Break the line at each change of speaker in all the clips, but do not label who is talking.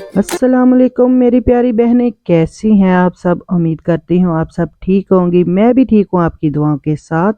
अस्सलाम वालेकुम मेरी प्यारी बहनें, कैसी हैं आप सब। उम्मीद करती हूँ आप सब ठीक होंगी। मैं भी ठीक हूँ आपकी दुआओं के साथ।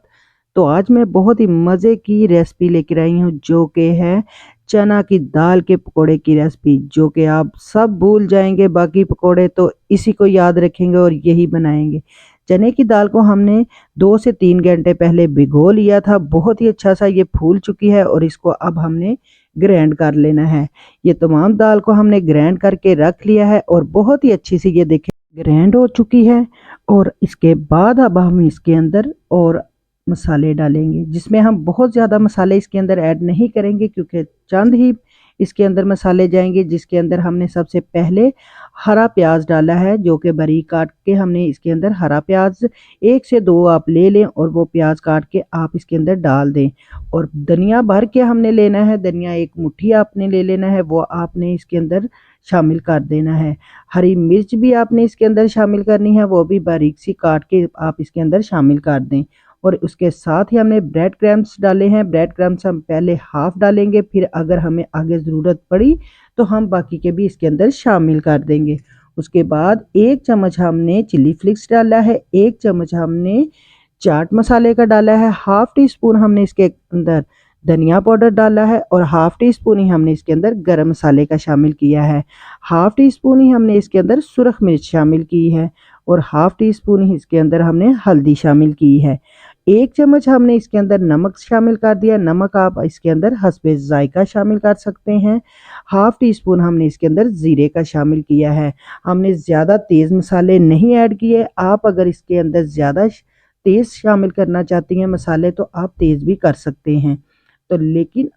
तो आज मैं बहुत ही मज़े की रेसिपी लेकर आई हूँ जो कि है चना की दाल के पकोड़े की रेसिपी, जो कि आप सब भूल जाएंगे। बाकी पकोड़े तो इसी को याद रखेंगे और यही बनाएंगे। चने की दाल को हमने 2 से 3 घंटे पहले भिगो लिया था। बहुत ही अच्छा सा ये फूल चुकी है और इसको अब हमने ग्राइंड कर लेना है। ये तमाम दाल को हमने ग्राइंड करके रख लिया है और बहुत ही अच्छी सी ये देखें ग्राइंड हो चुकी है। और इसके बाद अब हम इसके अंदर और मसाले डालेंगे, जिसमें हम बहुत ज़्यादा मसाले इसके अंदर ऐड नहीं करेंगे क्योंकि चंद ही इसके अंदर मसाले जाएंगे। जिसके अंदर हमने सबसे पहले हरा प्याज डाला है, जो कि बारीक काट के हमने इसके अंदर हरा प्याज 1 से 2 आप ले लें और वो प्याज काट के आप इसके अंदर डाल दें। और धनिया भर के हमने लेना है, धनिया 1 मुट्ठी आपने ले लेना है, वो आपने इसके अंदर शामिल कर देना है। हरी मिर्च भी आपने इसके अंदर शामिल करनी है, वो भी बारीक सी काट के आप इसके अंदर शामिल कर दें। और उसके साथ ही हमने ब्रेड क्रम्स डाले हैं। ब्रेड क्रम्स हम पहले हाफ डालेंगे, फिर अगर हमें आगे ज़रूरत पड़ी तो हम बाकी के भी इसके अंदर शामिल कर देंगे। उसके बाद 1 चम्मच हमने चिली फ्लेक्स डाला है, 1 चम्मच हमने चाट मसाले का डाला है, हाफ टी स्पून हमने इसके अंदर धनिया पाउडर डाला है और हाफ टी स्पून ही हमने इसके अंदर गरम मसाले का शामिल किया है। हाफ टी स्पून ही हमने इसके अंदर सुरख मिर्च शामिल की है और हाफ टी स्पून ही इसके अंदर हमने हल्दी शामिल की है। 1 चम्मच हमने इसके अंदर नमक शामिल कर दिया। नमक आप इसके अंदर हस्बे जायका शामिल कर सकते हैं। हाफ टी स्पून हमने इसके अंदर ज़ीरे का शामिल किया है। हमने ज़्यादा तेज़ मसाले नहीं ऐड किए। आप अगर इसके अंदर ज़्यादा तेज़ शामिल करना चाहती हैं मसाले तो आप तेज़ भी कर सकते हैं। तो लेकिन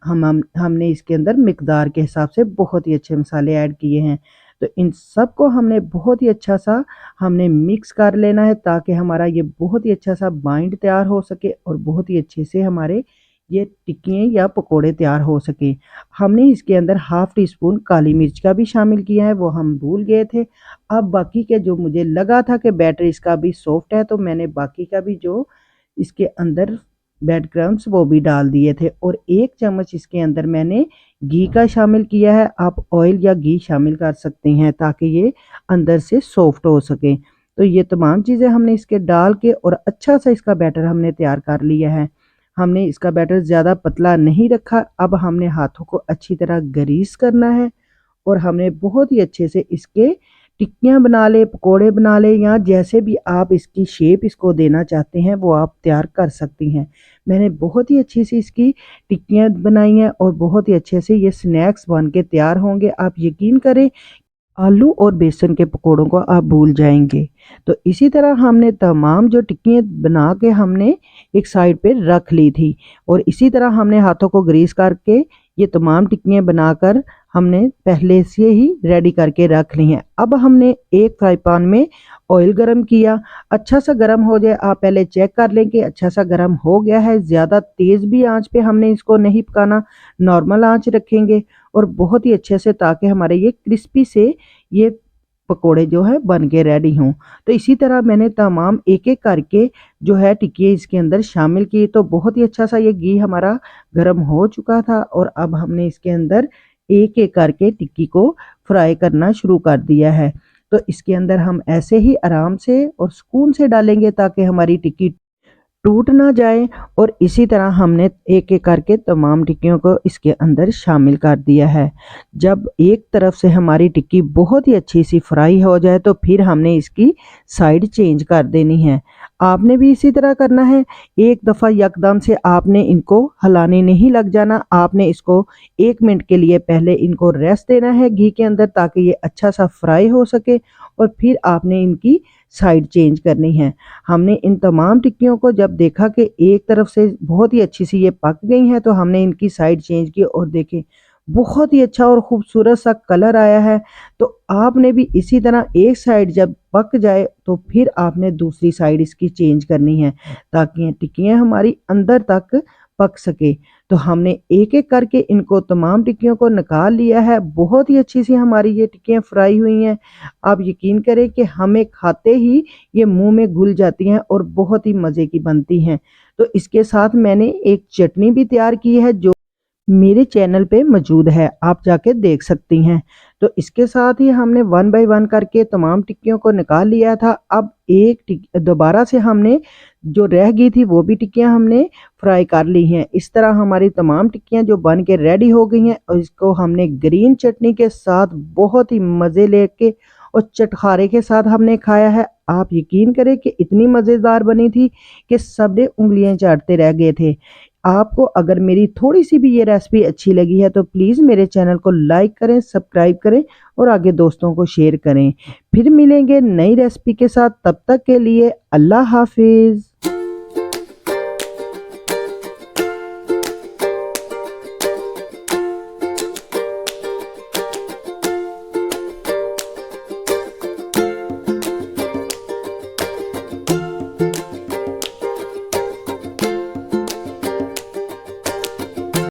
हमने इसके अंदर मिकदार के हिसाब से बहुत ही अच्छे मसाले ऐड किए हैं। तो इन सब को हमने बहुत ही अच्छा सा हमने मिक्स कर लेना है, ताकि हमारा ये बहुत ही अच्छा सा बाइंड तैयार हो सके और बहुत ही अच्छे से हमारे ये टिक्कियाँ या पकोड़े तैयार हो सके। हमने इसके अंदर हाफ टी स्पून काली मिर्च का भी शामिल किया है, वो हम भूल गए थे। अब बाकी के जो मुझे लगा था कि बैटर इसका भी सॉफ्ट है, तो मैंने बाकी का भी जो इसके अंदर ब्रेड क्रम्स वो भी डाल दिए थे। और 1 चम्मच इसके अंदर मैंने घी का शामिल किया है। आप ऑयल या घी शामिल कर सकते हैं ताकि ये अंदर से सॉफ्ट हो सके। तो ये तमाम चीज़ें हमने इसके डाल के और अच्छा सा इसका बैटर हमने तैयार कर लिया है। हमने इसका बैटर ज़्यादा पतला नहीं रखा। अब हमने हाथों को अच्छी तरह ग्रीस करना है और हमने बहुत ही अच्छे से इसके टिक्कियाँ बना ले, पकोड़े बना ले, या जैसे भी आप इसकी शेप इसको देना चाहते हैं वो आप तैयार कर सकती हैं। मैंने बहुत ही अच्छी सी इसकी टिक्कियाँ बनाई हैं और बहुत ही अच्छे से ये स्नैक्स बन के तैयार होंगे। आप यकीन करें आलू और बेसन के पकोड़ों को आप भूल जाएंगे। तो इसी तरह हमने तमाम जो टिक्कियाँ बना के हमने एक साइड पे रख ली थी और इसी तरह हमने हाथों को ग्रीस करके ये तमाम टिक्कियाँ बनाकर हमने पहले से ही रेडी करके रख ली हैं। अब हमने एक फ्राई पैन में ऑयल गरम किया। अच्छा सा गरम हो जाए, आप पहले चेक कर लें कि अच्छा सा गरम हो गया है। ज़्यादा तेज़ भी आंच पे हमने इसको नहीं पकाना, नॉर्मल आंच रखेंगे और बहुत ही अच्छे से, ताकि हमारे ये क्रिस्पी से ये पकोड़े जो है बन के रेडी हों। तो इसी तरह मैंने तमाम एक एक करके जो है टिक्की इसके अंदर शामिल की। तो बहुत ही अच्छा सा ये घी हमारा गर्म हो चुका था और अब हमने इसके अंदर एक एक करके टिक्की को फ्राई करना शुरू कर दिया है। तो इसके अंदर हम ऐसे ही आराम से और सुकून से डालेंगे ताकि हमारी टिक्की टूट ना जाए। और इसी तरह हमने एक एक करके तमाम टिक्कियों को इसके अंदर शामिल कर दिया है। जब एक तरफ से हमारी टिक्की बहुत ही अच्छी सी फ्राई हो जाए तो फिर हमने इसकी साइड चेंज कर देनी है। आपने भी इसी तरह करना है। एक दफ़ा यकदम से आपने इनको हिलाने नहीं लग जाना। आपने इसको 1 मिनट के लिए पहले इनको रेस्ट देना है घी के अंदर, ताकि ये अच्छा सा फ्राई हो सके और फिर आपने इनकी साइड चेंज करनी है। हमने इन तमाम टिक्कियों को जब देखा कि एक तरफ से बहुत ही अच्छी सी ये पक गई हैं, तो हमने इनकी साइड चेंज की और देखें बहुत ही अच्छा और खूबसूरत सा कलर आया है। तो आपने भी इसी तरह एक साइड जब पक जाए तो फिर आपने दूसरी साइड इसकी चेंज करनी है, ताकि ये टिक्कियाँ हमारी अंदर तक पक सके। तो हमने एक एक करके इनको तमाम टिक्कियों को निकाल लिया है। बहुत ही अच्छी सी हमारी ये टिक्कियाँ फ्राई हुई हैं। आप यकीन करें कि हमें खाते ही ये मुंह में घुल जाती हैं और बहुत ही मज़े की बनती हैं। तो इसके साथ मैंने एक चटनी भी तैयार की है जो मेरे चैनल पे मौजूद है, आप जाके देख सकती हैं। तो इसके साथ ही हमने वन बाय वन करके तमाम टिक्कियों को निकाल लिया था। अब एक दोबारा से हमने जो रह गई थी वो भी टिक्कियाँ हमने फ्राई कर ली हैं। इस तरह हमारी तमाम टिक्कियाँ जो बन के रेडी हो गई हैं और इसको हमने ग्रीन चटनी के साथ बहुत ही मज़े लेके और चटखारे के साथ हमने खाया है। आप यकीन करें कि इतनी मज़ेदार बनी थी कि सबने उंगलियां चाटते रह गए थे। आपको अगर मेरी थोड़ी सी भी ये रेसिपी अच्छी लगी है तो प्लीज़ मेरे चैनल को लाइक करें, सब्सक्राइब करें और आगे दोस्तों को शेयर करें। फिर मिलेंगे नई रेसिपी के साथ, तब तक के लिए अल्लाह हाफिज़।